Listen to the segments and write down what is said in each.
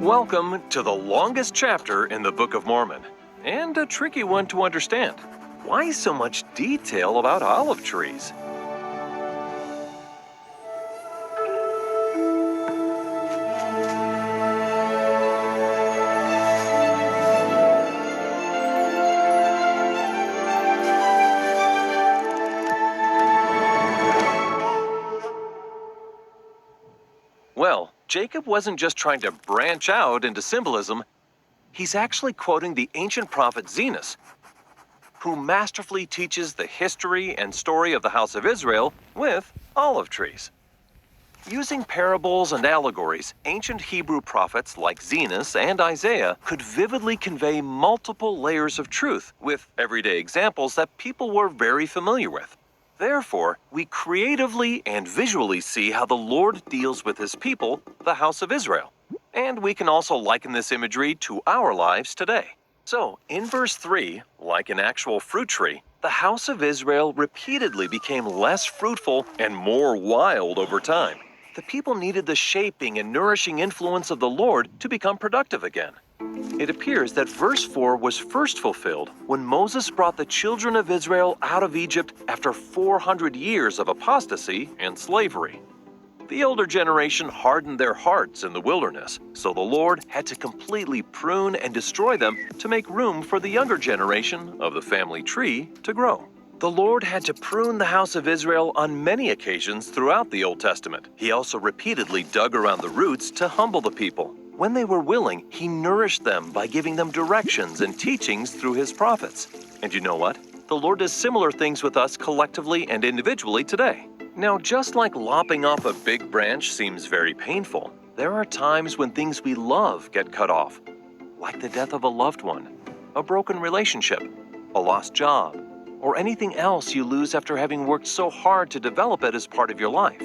Welcome to the longest chapter in the Book of Mormon, and a tricky one to understand. Why so much detail about olive trees? Well, Jacob wasn't just trying to branch out into symbolism. He's actually quoting the ancient prophet Zenos, who masterfully teaches the history and story of the house of Israel with olive trees. Using parables and allegories, ancient Hebrew prophets like Zenos and Isaiah could vividly convey multiple layers of truth with everyday examples that people were very familiar with. Therefore, we creatively and visually see how the Lord deals with his people, the house of Israel. And we can also liken this imagery to our lives today. So, in verse 3, like an actual fruit tree, the house of Israel repeatedly became less fruitful and more wild over time. The people needed the shaping and nourishing influence of the Lord to become productive again. It appears that verse 4 was first fulfilled when Moses brought the children of Israel out of Egypt after 400 years of apostasy and slavery. The older generation hardened their hearts in the wilderness, so the Lord had to completely prune and destroy them to make room for the younger generation of the family tree to grow. The Lord had to prune the house of Israel on many occasions throughout the Old Testament. He also repeatedly dug around the roots to humble the people. When they were willing, he nourished them by giving them directions and teachings through his prophets. And you know what? The Lord does similar things with us collectively and individually today. Now, just like lopping off a big branch seems very painful, there are times when things we love get cut off, like the death of a loved one, a broken relationship, a lost job, or anything else you lose after having worked so hard to develop it as part of your life.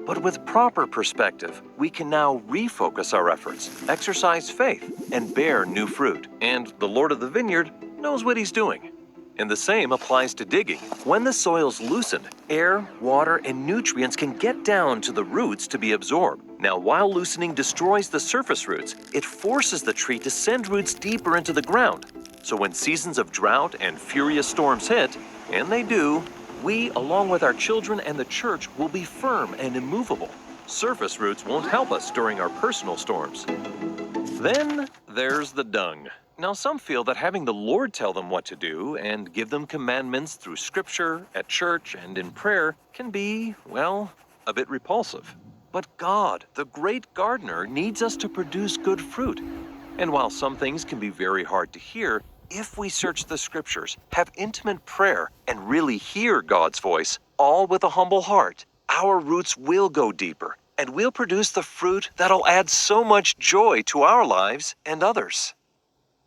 But with proper perspective, we can now refocus our efforts, exercise faith, and bear new fruit. And the Lord of the vineyard knows what he's doing. And the same applies to digging. When the soil's loosened, air, water, and nutrients can get down to the roots to be absorbed. Now, while loosening destroys the surface roots, it forces the tree to send roots deeper into the ground. So when seasons of drought and furious storms hit, and they do, we, along with our children and the church, will be firm and immovable. Surface roots won't help us during our personal storms. Then there's the dung. Now, some feel that having the Lord tell them what to do and give them commandments through Scripture, at church, and in prayer can be, well, a bit repulsive. But God, the great gardener, needs us to produce good fruit. And while some things can be very hard to hear, if we search the Scriptures, have intimate prayer, and really hear God's voice, all with a humble heart, our roots will go deeper, and we'll produce the fruit that'll add so much joy to our lives and others.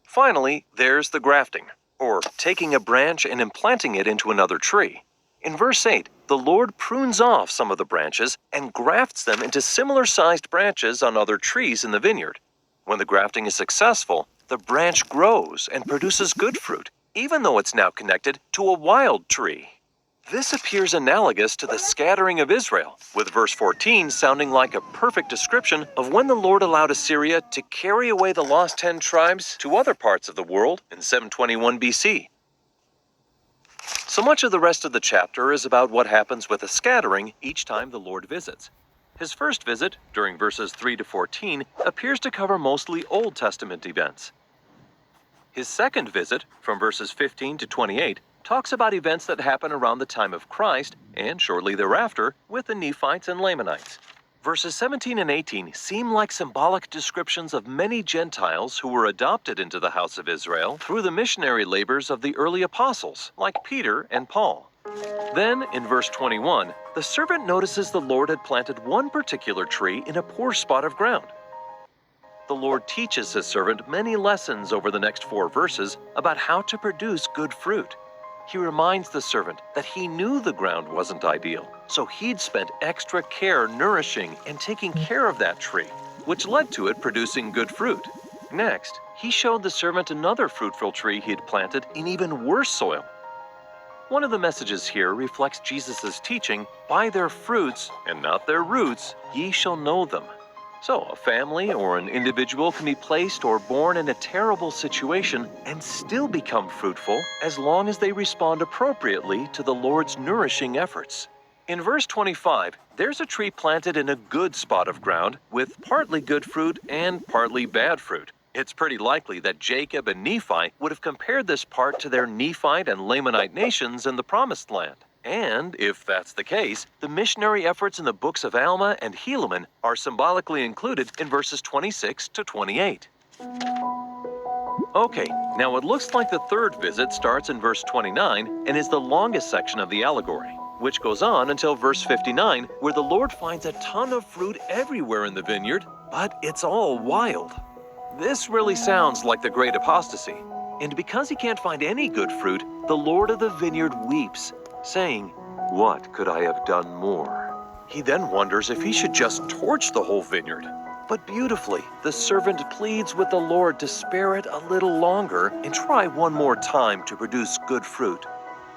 Finally, there's the grafting, or taking a branch and implanting it into another tree. In verse 8, the Lord prunes off some of the branches and grafts them into similar-sized branches on other trees in the vineyard. When the grafting is successful, the branch grows and produces good fruit, even though it's now connected to a wild tree. This appears analogous to the scattering of Israel, with verse 14 sounding like a perfect description of when the Lord allowed Assyria to carry away the lost 10 tribes to other parts of the world in 721 BC. So much of the rest of the chapter is about what happens with a scattering each time the Lord visits. His first visit, during verses 3 to 14, appears to cover mostly Old Testament events. His second visit, from verses 15 to 28, talks about events that happen around the time of Christ and shortly thereafter with the Nephites and Lamanites. Verses 17 and 18 seem like symbolic descriptions of many Gentiles who were adopted into the house of Israel through the missionary labors of the early apostles, like Peter and Paul. Then, in verse 21, the servant notices the Lord had planted one particular tree in a poor spot of ground. The Lord teaches his servant many lessons over the next 4 verses about how to produce good fruit. He reminds the servant that he knew the ground wasn't ideal, so he'd spent extra care nourishing and taking care of that tree, which led to it producing good fruit. Next, he showed the servant another fruitful tree he'd planted in even worse soil. One of the messages here reflects Jesus' teaching, "By their fruits, and not their roots, ye shall know them." So, a family or an individual can be placed or born in a terrible situation and still become fruitful as long as they respond appropriately to the Lord's nourishing efforts. In verse 25, there's a tree planted in a good spot of ground with partly good fruit and partly bad fruit. It's pretty likely that Jacob and Nephi would have compared this part to their Nephite and Lamanite nations in the Promised Land. And, if that's the case, the missionary efforts in the books of Alma and Helaman are symbolically included in verses 26 to 28. Okay, now it looks like the third visit starts in verse 29 and is the longest section of the allegory, which goes on until verse 59, where the Lord finds a ton of fruit everywhere in the vineyard, but it's all wild. This really sounds like the great apostasy. And because he can't find any good fruit, the Lord of the vineyard weeps, saying, "What could I have done more?" He then wonders if he should just torch the whole vineyard. But beautifully, the servant pleads with the Lord to spare it a little longer and try one more time to produce good fruit.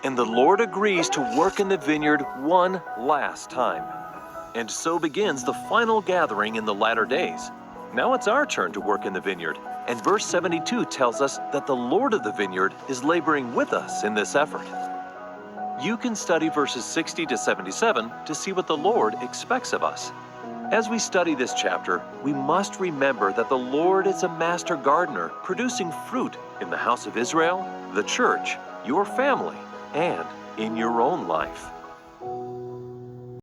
And the Lord agrees to work in the vineyard one last time. And so begins the final gathering in the latter days. Now it's our turn to work in the vineyard, and verse 72 tells us that the Lord of the vineyard is laboring with us in this effort. You can study verses 60 to 77 to see what the Lord expects of us. As we study this chapter, we must remember that the Lord is a master gardener producing fruit in the house of Israel, the church, your family, and in your own life.